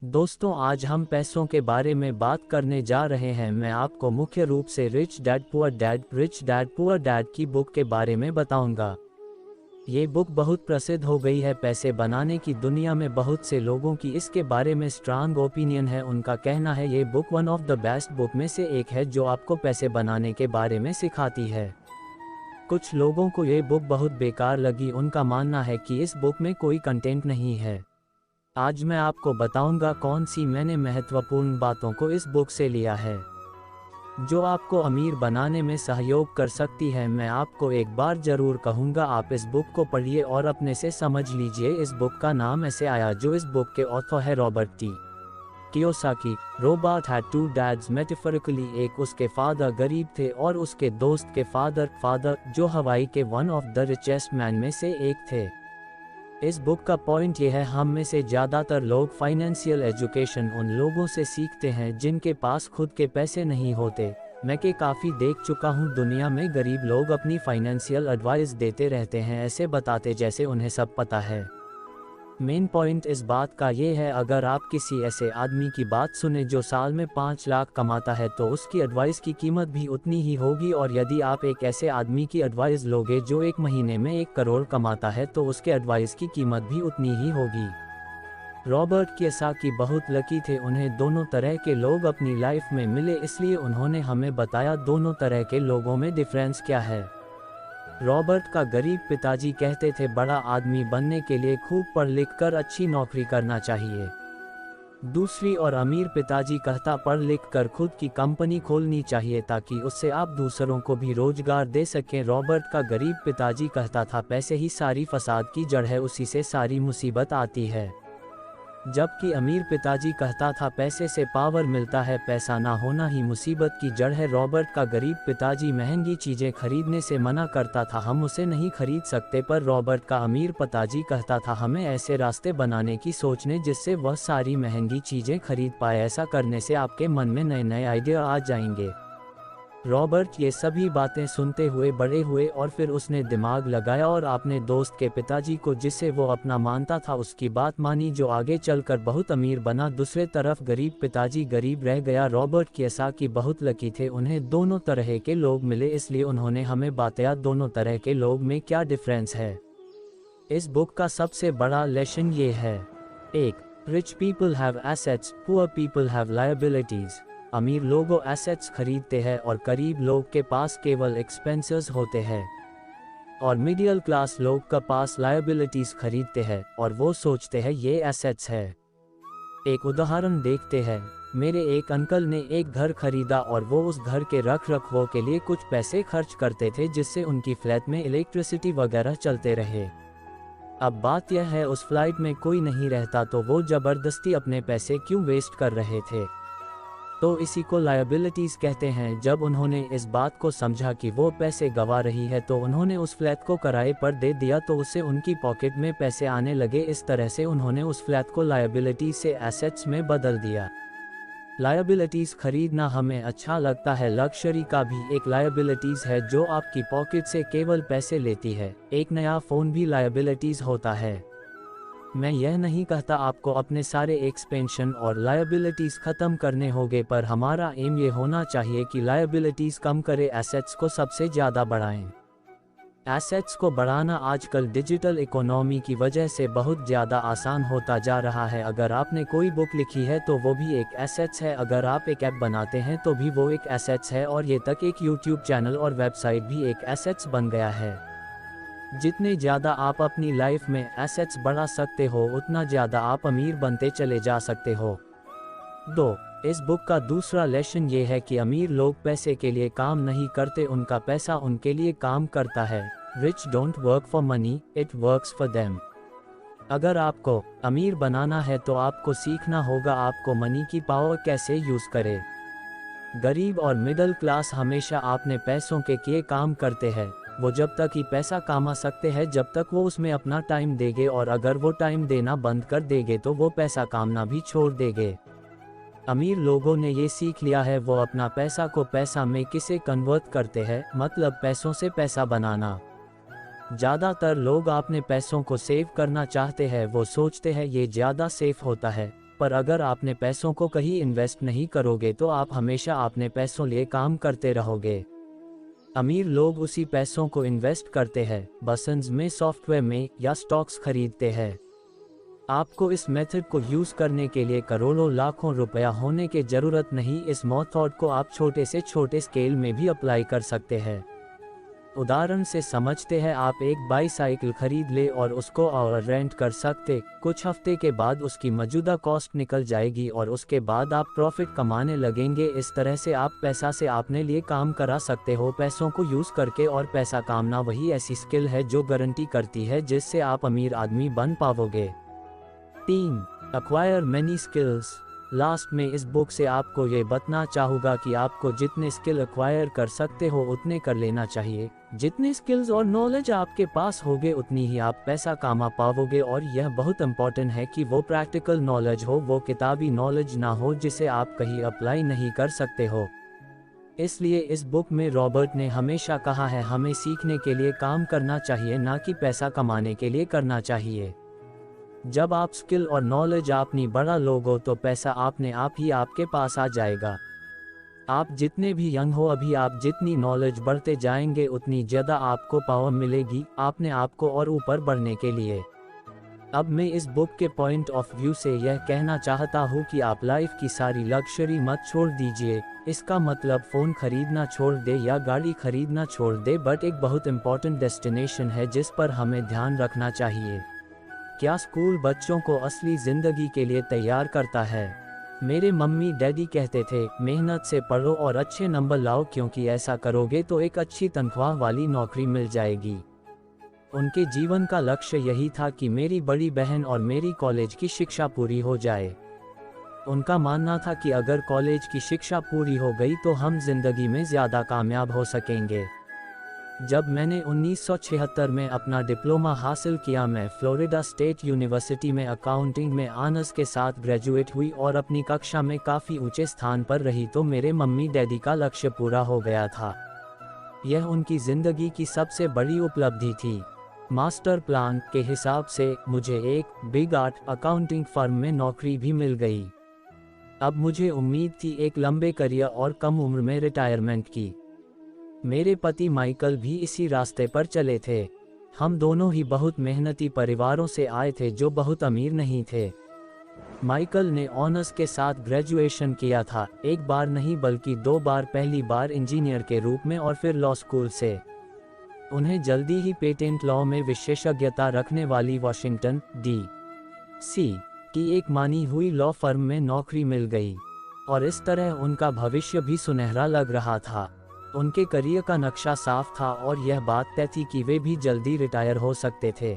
दोस्तों, आज हम पैसों के बारे में बात करने जा रहे हैं। मैं आपको मुख्य रूप से रिच डैड पुअर डैड की बुक के बारे में बताऊंगा। ये बुक बहुत प्रसिद्ध हो गई है। पैसे बनाने की दुनिया में बहुत से लोगों की इसके बारे में स्ट्रांग ओपिनियन है। उनका कहना है ये book one of the best book में से एक है जो आपको पैसे बनाने के बारे में सिखाती है। कुछ लोगों को ये बुक बहुत बेकार लगी। उनका मानना है कि इस बुक में कोई कंटेंट नहीं है। आज मैं आपको बताऊंगा कौन सी मैंने महत्वपूर्ण बातों को इस बुक से लिया है जो आपको अमीर बनाने में सहयोग कर सकती है। मैं आपको एक बार जरूर कहूंगा, आप इस बुक को पढ़िए और अपने से समझ लीजिए। इस बुक का नाम ऐसे आया जो इस बुक के ऑथर है Robert T Kiyosaki. Robert had two dads metaphorically, एक उसके फादर गरीब थे और उसके दोस्त के फादर जो हवाई के one of the richest man में से एक थे। इस बुक का पॉइंट यह है, हम में से ज़्यादातर लोग फाइनेंशियल एजुकेशन उन लोगों से सीखते हैं जिनके पास खुद के पैसे नहीं होते। मैं काफ़ी देख चुका हूँ, दुनिया में गरीब लोग अपनी फाइनेंशियल एडवाइस देते रहते हैं, ऐसे बताते जैसे उन्हें सब पता है। मेन पॉइंट इस बात का ये है, अगर आप किसी ऐसे आदमी की बात सुने जो साल में 5 लाख कमाता है तो उसकी एडवाइस की कीमत भी उतनी ही होगी, और यदि आप एक ऐसे आदमी की एडवाइस लोगे जो 1 महीने में 1 करोड़ कमाता है तो उसके एडवाइस की कीमत भी उतनी ही होगी। रॉबर्ट कियोसाकी बहुत लकी थे, उन्हें दोनों तरह के लोग अपनी लाइफ में मिले, इसलिए उन्होंने हमें बताया दोनों तरह के लोगों में डिफरेंस क्या है। रॉबर्ट का गरीब पिताजी कहते थे बड़ा आदमी बनने के लिए खूब पढ़ लिख कर अच्छी नौकरी करना चाहिए। दूसरी और अमीर पिताजी कहता पढ़ लिख कर खुद की कंपनी खोलनी चाहिए ताकि उससे आप दूसरों को भी रोजगार दे सकें। रॉबर्ट का गरीब पिताजी कहता था पैसे ही सारी फसाद की जड़ है, उसी से सारी मुसीबत आती है। जबकि अमीर पिताजी कहता था पैसे से पावर मिलता है, पैसा ना होना ही मुसीबत की जड़ है। रॉबर्ट का गरीब पिताजी महंगी चीज़ें खरीदने से मना करता था, हम उसे नहीं खरीद सकते, पर रॉबर्ट का अमीर पिताजी कहता था हमें ऐसे रास्ते बनाने की सोचने जिससे वह सारी महंगी चीज़ें खरीद पाए। ऐसा करने से आपके मन में नए नए आइडिया आ जाएंगे। रॉबर्ट ये सभी बातें सुनते हुए बड़े हुए और फिर उसने दिमाग लगाया और अपने दोस्त के पिताजी को, जिसे वो अपना मानता था, उसकी बात मानी जो आगे चलकर बहुत अमीर बना। दूसरे तरफ गरीब पिताजी गरीब रह गया। रॉबर्ट कियोसाकी बहुत लकी थे, उन्हें दोनों तरह के लोग मिले, इसलिए उन्होंने हमें बताया दोनों तरह के लोग में क्या डिफरेंस है। इस बुक का सबसे बड़ा लेसन ये है, 1. Rich people have assets, poor people have liabilities. अमीर लोग एसेट्स खरीदते हैं और गरीब लोग के पास केवल एक्सपेंसेस होते हैं, और मिडिल क्लास लोग के पास लायबिलिटीज खरीदते हैं और वो सोचते हैं ये एसेट्स है। एक उदाहरण देखते हैं। मेरे एक अंकल ने एक घर खरीदा और वो उस घर के रख रखाव के लिए कुछ पैसे खर्च करते थे जिससे उनकी फ्लैट में इलेक्ट्रिसिटी वगैरह चलते रहे। अब बात यह है, उस फ्लाइट में कोई नहीं रहता तो वो ज़बरदस्ती अपने पैसे क्यों वेस्ट कर रहे थे। तो इसी को लायबिलिटीज़ कहते हैं। जब उन्होंने इस बात को समझा कि वो पैसे गंवा रही है तो उन्होंने उस फ्लैट को किराए पर दे दिया, तो उससे उनकी पॉकेट में पैसे आने लगे। इस तरह से उन्होंने उस फ्लैट को लायबिलिटी से एसेट्स में बदल दिया। लायबिलिटीज़ खरीदना हमें अच्छा लगता है, लग्जरी का भी एक लायबिलिटीज़ है जो आपकी पॉकेट से केवल पैसे लेती है। एक नया फ़ोन भी लायबिलिटीज़ होता है। मैं यह नहीं कहता आपको अपने सारे एक्सपेंशन और लायबिलिटीज़ ख़त्म करने होंगे, पर हमारा एम ये होना चाहिए कि लायबिलिटीज़ कम करे, एसेट्स को सबसे ज़्यादा बढ़ाएं। एसेट्स को बढ़ाना आजकल डिजिटल इकोनॉमी की वजह से बहुत ज़्यादा आसान होता जा रहा है। अगर आपने कोई बुक लिखी है तो वो भी एक एसेट्स है, अगर आप एक ऐप बनाते हैं तो भी वो एक एसेट्स है, और ये तक एक यूट्यूब चैनल और वेबसाइट भी एक एसेट्स बन गया है। जितने ज़्यादा आप अपनी लाइफ में एसेट्स बढ़ा सकते हो उतना ज़्यादा आप अमीर बनते चले जा सकते हो। 2. इस बुक का दूसरा लेसन ये है कि अमीर लोग पैसे के लिए काम नहीं करते, उनका पैसा उनके लिए काम करता है। Rich don't work for money, it works for them. अगर आपको अमीर बनाना है तो आपको सीखना होगा आपको मनी की पावर कैसे यूज़ करे। गरीब और मिडिल क्लास हमेशा अपने पैसों के लिए काम करते हैं। वो जब तक ही पैसा कमा सकते हैं जब तक वो उसमें अपना टाइम देंगे, और अगर वो टाइम देना बंद कर देंगे तो वो पैसा कमाना भी छोड़ देंगे। अमीर लोगों ने ये सीख लिया है, वो अपना पैसा को पैसा में किसे कन्वर्ट करते हैं, मतलब पैसों से पैसा बनाना। ज़्यादातर लोग अपने पैसों को सेव करना चाहते हैं, वो सोचते हैं ये ज़्यादा सेफ होता है। पर अगर आपने पैसों को कहीं इन्वेस्ट नहीं करोगे तो आप हमेशा अपने पैसों लिए काम करते रहोगे। अमीर लोग उसी पैसों को इन्वेस्ट करते हैं, बसंस में, सॉफ्टवेयर में या स्टॉक्स खरीदते हैं। आपको इस मेथड को यूज़ करने के लिए करोड़ों लाखों रुपया होने की ज़रूरत नहीं। इस मेथड को आप छोटे से छोटे स्केल में भी अप्लाई कर सकते हैं। उदाहरण से समझते हैं, आप एक बाईसाइकिल खरीद ले और उसको और रेंट कर सकते। कुछ हफ्ते के बाद उसकी मौजूदा कॉस्ट निकल जाएगी और उसके बाद आप प्रॉफिट कमाने लगेंगे। इस तरह से आप पैसा से अपने लिए काम करा सकते हो, पैसों को यूज़ करके। और पैसा कामना वही ऐसी स्किल है जो गारंटी करती है जिससे आप अमीर आदमी बन पाओगे। 3. Acquire many skills. लास्ट में इस बुक से आपको ये बताना चाहूँगा कि आपको जितने स्किल एक्वायर कर सकते हो उतने कर लेना चाहिए। जितने स्किल्स और नॉलेज आपके पास होगे उतनी ही आप पैसा कमा पाओगे। और यह बहुत इंपॉर्टेंट है कि वो प्रैक्टिकल नॉलेज हो, वो किताबी नॉलेज ना हो जिसे आप कहीं अप्लाई नहीं कर सकते हो। इसलिए इस बुक में रॉबर्ट ने हमेशा कहा है, हमें सीखने के लिए काम करना चाहिए, ना कि पैसा कमाने के लिए करना चाहिए। जब आप स्किल और नॉलेज अपनी बढ़ा लोगे तो पैसा अपने आप ही आपके पास आ जाएगा। आप जितने भी यंग हो, अभी आप जितनी नॉलेज बढ़ते जाएंगे उतनी ज़्यादा आपको पावर मिलेगी अपने आप को और ऊपर बढ़ने के लिए। अब मैं इस बुक के पॉइंट ऑफ व्यू से यह कहना चाहता हूँ कि आप लाइफ की सारी लग्जरी मत छोड़ दीजिए। इसका मतलब फ़ोन खरीदना छोड़ दे या गाड़ी खरीदना छोड़ दे, बट एक बहुत इंपॉर्टेंट डेस्टिनेशन है जिस पर हमें ध्यान रखना चाहिए। क्या स्कूल बच्चों को असली ज़िंदगी के लिए तैयार करता है? मेरे मम्मी डैडी कहते थे, मेहनत से पढ़ो और अच्छे नंबर लाओ, क्योंकि ऐसा करोगे तो एक अच्छी तनख्वाह वाली नौकरी मिल जाएगी। उनके जीवन का लक्ष्य यही था कि मेरी बड़ी बहन और मेरी कॉलेज की शिक्षा पूरी हो जाए। उनका मानना था कि अगर कॉलेज की शिक्षा पूरी हो गई तो हम जिंदगी में ज़्यादा कामयाब हो सकेंगे। जब मैंने 1976 में अपना डिप्लोमा हासिल किया, मैं फ्लोरिडा स्टेट यूनिवर्सिटी में अकाउंटिंग में ऑनर्स के साथ ग्रेजुएट हुई और अपनी कक्षा में काफ़ी ऊंचे स्थान पर रही, तो मेरे मम्मी डैडी का लक्ष्य पूरा हो गया था। यह उनकी ज़िंदगी की सबसे बड़ी उपलब्धि थी। मास्टर प्लान के हिसाब से मुझे एक बिग 8 अकाउंटिंग फर्म में नौकरी भी मिल गई। अब मुझे उम्मीद थी एक लंबे करियर और कम उम्र में रिटायरमेंट की। मेरे पति माइकल भी इसी रास्ते पर चले थे। हम दोनों ही बहुत मेहनती परिवारों से आए थे जो बहुत अमीर नहीं थे। माइकल ने ऑनर्स के साथ ग्रेजुएशन किया था, एक बार नहीं बल्कि 2 बार, पहली बार इंजीनियर के रूप में और फिर लॉ स्कूल से। उन्हें जल्दी ही पेटेंट लॉ में विशेषज्ञता रखने वाली वॉशिंगटन डी.सी. की एक मानी हुई लॉ फर्म में नौकरी मिल गई और इस तरह उनका भविष्य भी सुनहरा लग रहा था। उनके करियर का नक्शा साफ था और यह बात तय थी कि वे भी जल्दी रिटायर हो सकते थे।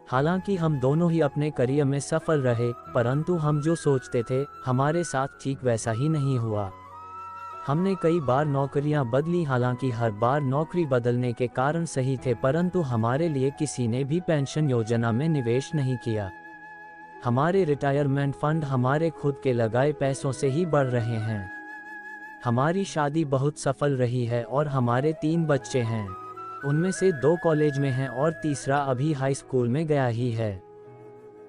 हालांकि हम दोनों ही अपने करियर में सफल रहे, परंतु हम जो सोचते थे हमारे साथ ठीक वैसा ही नहीं हुआ। हमने कई बार नौकरियां बदली, हालांकि हर बार नौकरी बदलने के कारण सही थे, परंतु हमारे लिए किसी ने भी पेंशन योजना में निवेश नहीं किया। हमारे रिटायरमेंट फंड हमारे खुद के लगाए पैसों से ही बढ़ रहे हैं। हमारी शादी बहुत सफल रही है और हमारे 3 बच्चे हैं। उनमें से 2 कॉलेज में हैं और तीसरा अभी हाई स्कूल में गया ही है।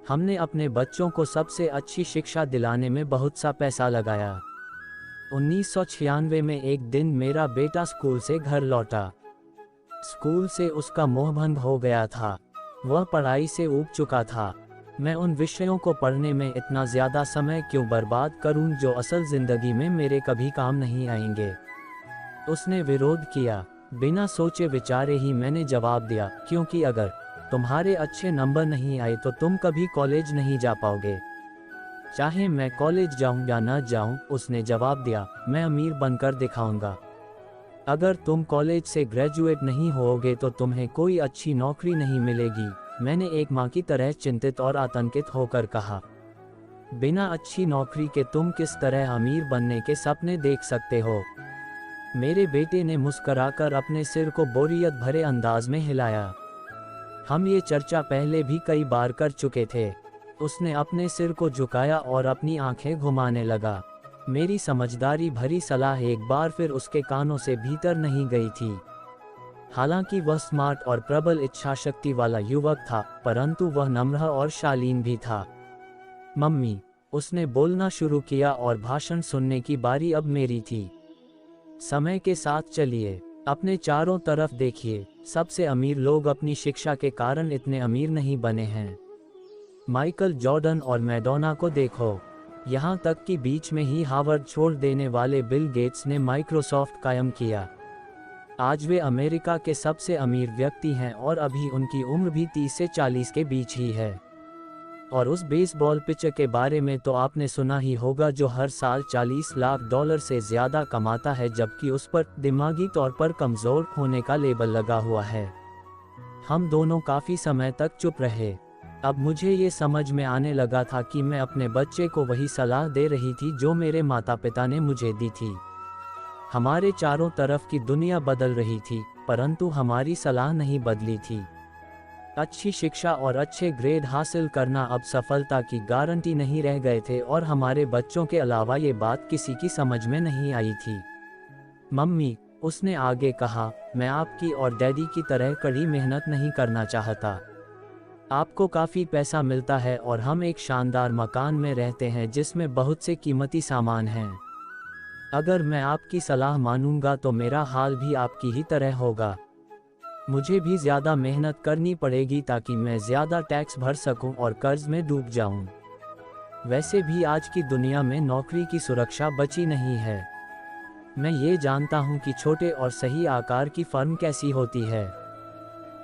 हमने अपने बच्चों को सबसे अच्छी शिक्षा दिलाने में बहुत सा पैसा लगाया। 1996 में एक दिन मेरा बेटा स्कूल से घर लौटा। स्कूल से उसका मोहभंग हो गया था। वह पढ़ाई से ऊब चुका था। मैं उन विषयों को पढ़ने में इतना ज़्यादा समय क्यों बर्बाद करूं जो असल ज़िंदगी में मेरे कभी काम नहीं आएंगे। उसने विरोध किया। बिना सोचे विचारे ही मैंने जवाब दिया, क्योंकि अगर तुम्हारे अच्छे नंबर नहीं आए तो तुम कभी कॉलेज नहीं जा पाओगे, चाहे मैं कॉलेज जाऊं या न जाऊं। उसने जवाब दिया, मैं अमीर बनकर दिखाऊंगा। अगर तुम कॉलेज से ग्रेजुएट नहीं होगे तो तुम्हें कोई अच्छी नौकरी नहीं मिलेगी। मैंने एक माँ की तरह चिंतित और आतंकित होकर कहा, बिना अच्छी नौकरी के तुम किस तरह अमीर बनने के सपने देख सकते हो? मेरे बेटे ने मुस्कुराकर अपने सिर को बोरियत भरे अंदाज में हिलाया। हम ये चर्चा पहले भी कई बार कर चुके थे। उसने अपने सिर को झुकाया और अपनी आंखें घुमाने लगा। मेरी समझदारी भरी सलाह एक बार फिर उसके कानों से भीतर नहीं गई थी। हालांकि वह स्मार्ट और प्रबल इच्छाशक्ति वाला युवक था, परंतु वह नम्र और शालीन भी था। मम्मी, उसने बोलना शुरू किया और भाषण सुनने की बारी अब मेरी थी। समय के साथ चलिए, अपने चारों तरफ देखिए, सबसे अमीर लोग अपनी शिक्षा के कारण इतने अमीर नहीं बने हैं। माइकल जॉर्डन और मैडोना को देखो, यहाँ तक कि बीच में ही हार्वर्ड छोड़ देने वाले बिल गेट्स ने माइक्रोसॉफ्ट कायम किया। आज वे अमेरिका के सबसे अमीर व्यक्ति हैं और अभी उनकी उम्र भी 30 से 40 के बीच ही है। और उस बेसबॉल पिचर के बारे में तो आपने सुना ही होगा जो हर साल $40 लाख से ज़्यादा कमाता है, जबकि उस पर दिमागी तौर पर कमज़ोर होने का लेबल लगा हुआ है। हम दोनों काफ़ी समय तक चुप रहे। अब मुझे ये समझ में आने लगा था कि मैं अपने बच्चे को वही सलाह दे रही थी जो मेरे माता पिता ने मुझे दी थी। हमारे चारों तरफ की दुनिया बदल रही थी, परंतु हमारी सलाह नहीं बदली थी। अच्छी शिक्षा और अच्छे ग्रेड हासिल करना अब सफलता की गारंटी नहीं रह गए थे और हमारे बच्चों के अलावा ये बात किसी की समझ में नहीं आई थी। मम्मी, उसने आगे कहा, मैं आपकी और डैडी की तरह कड़ी मेहनत नहीं करना चाहता। आपको काफ़ी पैसा मिलता है और हम एक शानदार मकान में रहते हैं जिसमें बहुत से कीमती सामान हैं। अगर मैं आपकी सलाह मानूंगा तो मेरा हाल भी आपकी ही तरह होगा। मुझे भी ज़्यादा मेहनत करनी पड़ेगी ताकि मैं ज़्यादा टैक्स भर सकूं और कर्ज में डूब जाऊं। वैसे भी आज की दुनिया में नौकरी की सुरक्षा बची नहीं है। मैं ये जानता हूं कि छोटे और सही आकार की फर्म कैसी होती है।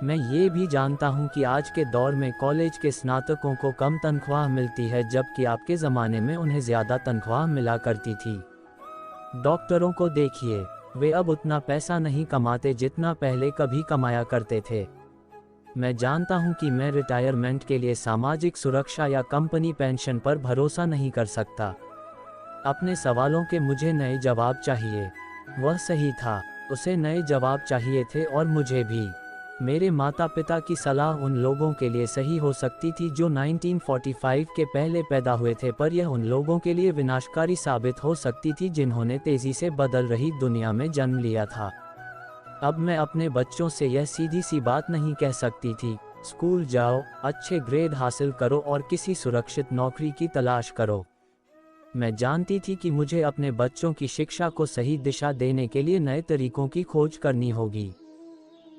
मैं ये भी जानता हूं कि आज के दौर में कॉलेज के स्नातकों को कम तनख्वाह मिलती है, जबकि आपके ज़माने में उन्हें ज़्यादा तनख्वाह मिला करती थी। डॉक्टरों को देखिए, वे अब उतना पैसा नहीं कमाते जितना पहले कभी कमाया करते थे। मैं जानता हूं कि मैं रिटायरमेंट के लिए सामाजिक सुरक्षा या कंपनी पेंशन पर भरोसा नहीं कर सकता। अपने सवालों के मुझे नए जवाब चाहिए। वह सही था, उसे नए जवाब चाहिए थे और मुझे भी। मेरे माता पिता की सलाह उन लोगों के लिए सही हो सकती थी जो 1945 के पहले पैदा हुए थे, पर यह उन लोगों के लिए विनाशकारी साबित हो सकती थी जिन्होंने तेजी से बदल रही दुनिया में जन्म लिया था। अब मैं अपने बच्चों से यह सीधी सी बात नहीं कह सकती थी, स्कूल जाओ, अच्छे ग्रेड हासिल करो और किसी सुरक्षित नौकरी की तलाश करो। मैं जानती थी कि मुझे अपने बच्चों की शिक्षा को सही दिशा देने के लिए नए तरीकों की खोज करनी होगी।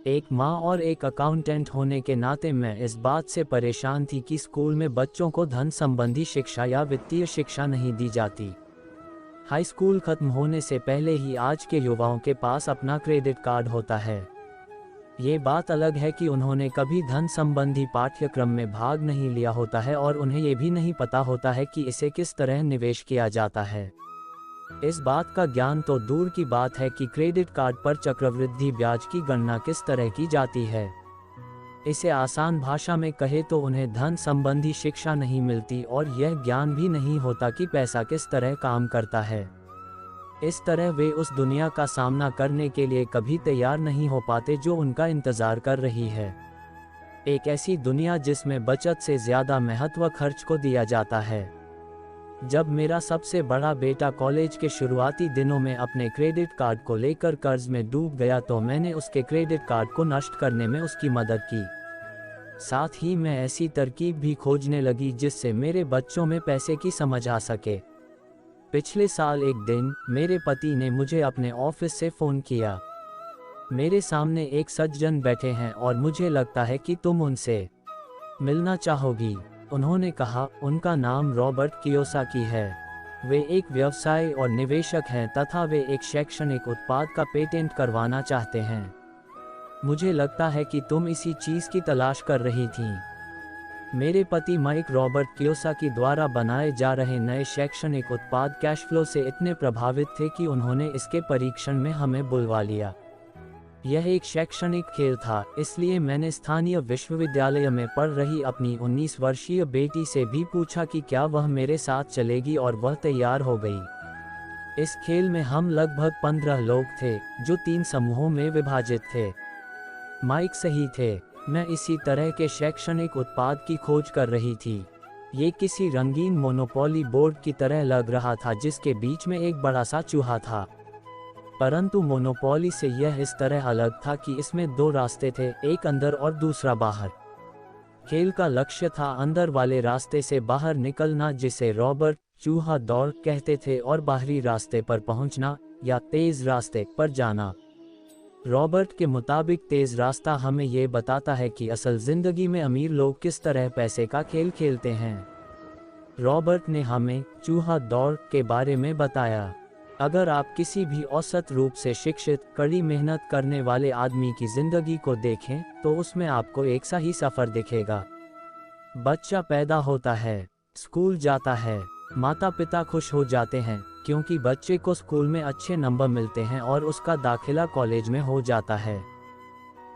एक माँ और एक अकाउंटेंट होने के नाते मैं इस बात से परेशान थी कि स्कूल में बच्चों को धन संबंधी शिक्षा या वित्तीय शिक्षा नहीं दी जाती। हाई स्कूल खत्म होने से पहले ही आज के युवाओं के पास अपना क्रेडिट कार्ड होता है। ये बात अलग है कि उन्होंने कभी धन संबंधी पाठ्यक्रम में भाग नहीं लिया होता है और उन्हें ये भी नहीं पता होता है कि इसे किस तरह निवेश किया जाता है। इस बात का ज्ञान तो दूर की बात है कि क्रेडिट कार्ड पर चक्रवृद्धि ब्याज की गणना किस तरह की जाती है। इसे आसान भाषा में कहे तो उन्हें धन संबंधी शिक्षा नहीं मिलती और यह ज्ञान भी नहीं होता कि पैसा किस तरह काम करता है। इस तरह वे उस दुनिया का सामना करने के लिए कभी तैयार नहीं हो पाते जो उनका इंतजार कर रही है। एक ऐसी दुनिया जिसमें बचत से ज़्यादा महत्व खर्च को दिया जाता है। जब मेरा सबसे बड़ा बेटा कॉलेज के शुरुआती दिनों में अपने क्रेडिट कार्ड को लेकर कर्ज में डूब गया तो मैंने उसके क्रेडिट कार्ड को नष्ट करने में उसकी मदद की। साथ ही मैं ऐसी तरकीब भी खोजने लगी जिससे मेरे बच्चों में पैसे की समझ आ सके। पिछले साल एक दिन मेरे पति ने मुझे अपने ऑफिस से फ़ोन किया। मेरे सामने एक सज्जन बैठे हैं और मुझे लगता है कि तुम उनसे मिलना चाहोगी। उन्होंने कहा, उनका नाम रॉबर्ट कियोसाकी है। वे एक व्यवसाय और निवेशक हैं तथा वे एक शैक्षणिक उत्पाद का पेटेंट करवाना चाहते हैं। मुझे लगता है कि तुम इसी चीज़ की तलाश कर रही थीं। मेरे पति माइक रॉबर्ट कियोसाकी द्वारा बनाए जा रहे नए शैक्षणिक उत्पाद कैश फ्लो से इतने प्रभावित थे कि उन्होंने इसके परीक्षण में हमें बुलवा लिया। यह एक शैक्षणिक खेल था, इसलिए मैंने स्थानीय विश्वविद्यालय में पढ़ रही अपनी 19 वर्षीय बेटी से भी पूछा कि क्या वह मेरे साथ चलेगी और वह तैयार हो गई। इस खेल में हम लगभग 15 लोग थे जो 3 समूहों में विभाजित थे। माइक सही थे, मैं इसी तरह के शैक्षणिक उत्पाद की खोज कर रही थी। ये किसी रंगीन मोनोपोली बोर्ड की तरह लग रहा था जिसके बीच में एक बड़ा सा चूहा था, परंतु मोनोपोली से यह इस तरह अलग था कि इसमें 2 रास्ते थे, एक अंदर और दूसरा बाहर। खेल का लक्ष्य था अंदर वाले रास्ते से बाहर निकलना, जिसे रॉबर्ट चूहा दौड़ कहते थे, और बाहरी रास्ते पर पहुंचना या तेज रास्ते पर जाना। रॉबर्ट के मुताबिक तेज रास्ता हमें ये बताता है कि असल जिंदगी में अमीर लोग किस तरह पैसे का खेल खेलते हैं। रॉबर्ट ने हमें चूहा दौड़ के बारे में बताया। अगर आप किसी भी औसत रूप से शिक्षित, कड़ी मेहनत करने वाले आदमी की जिंदगी को देखें तो उसमें आपको एक सा ही सफर दिखेगा। बच्चा पैदा होता है, स्कूल जाता है, माता पिता खुश हो जाते हैं क्योंकि बच्चे को स्कूल में अच्छे नंबर मिलते हैं और उसका दाखिला कॉलेज में हो जाता है।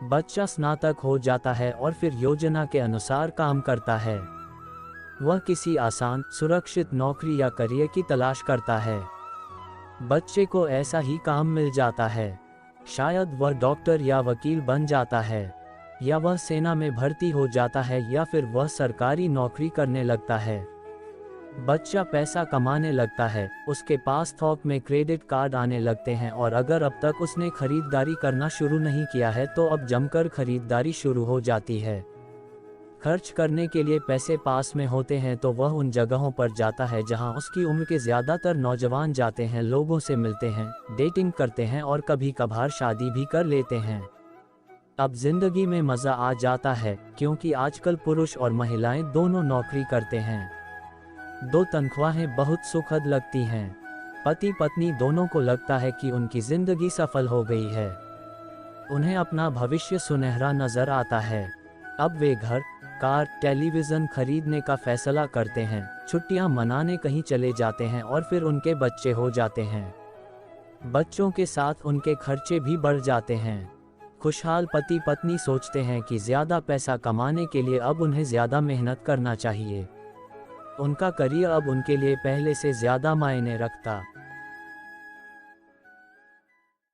बच्चा स्नातक हो जाता है और फिर योजना के अनुसार काम करता है। वह किसी आसान, सुरक्षित नौकरी या करियर की तलाश करता है। बच्चे को ऐसा ही काम मिल जाता है। शायद वह डॉक्टर या वकील बन जाता है, या वह सेना में भर्ती हो जाता है, या फिर वह सरकारी नौकरी करने लगता है। बच्चा पैसा कमाने लगता है, उसके पास थोक में क्रेडिट कार्ड आने लगते हैं, और अगर अब तक उसने खरीदारी करना शुरू नहीं किया है तो अब जमकर खरीदारी शुरू हो जाती है। खर्च करने के लिए पैसे पास में होते हैं तो वह उन जगहों पर जाता है जहां उसकी उम्र के ज़्यादातर नौजवान जाते हैं, लोगों से मिलते हैं, डेटिंग करते हैं और कभी कभार शादी भी कर लेते हैं। अब जिंदगी में मज़ा आ जाता है क्योंकि आजकल पुरुष और महिलाएं दोनों नौकरी करते हैं। दो तनख्वाहें बहुत सुखद लगती हैं। पति पत्नी दोनों को लगता है कि उनकी जिंदगी सफल हो गई है। उन्हें अपना भविष्य सुनहरा नजर आता है। अब वे घर, कार, टेलीविज़न खरीदने का फैसला करते हैं, छुट्टियां मनाने कहीं चले जाते हैं और फिर उनके बच्चे हो जाते हैं। बच्चों के साथ उनके खर्चे भी बढ़ जाते हैं। खुशहाल पति पत्नी सोचते हैं कि ज़्यादा पैसा कमाने के लिए अब उन्हें ज़्यादा मेहनत करना चाहिए। उनका करियर अब उनके लिए पहले से ज़्यादा मायने रखता।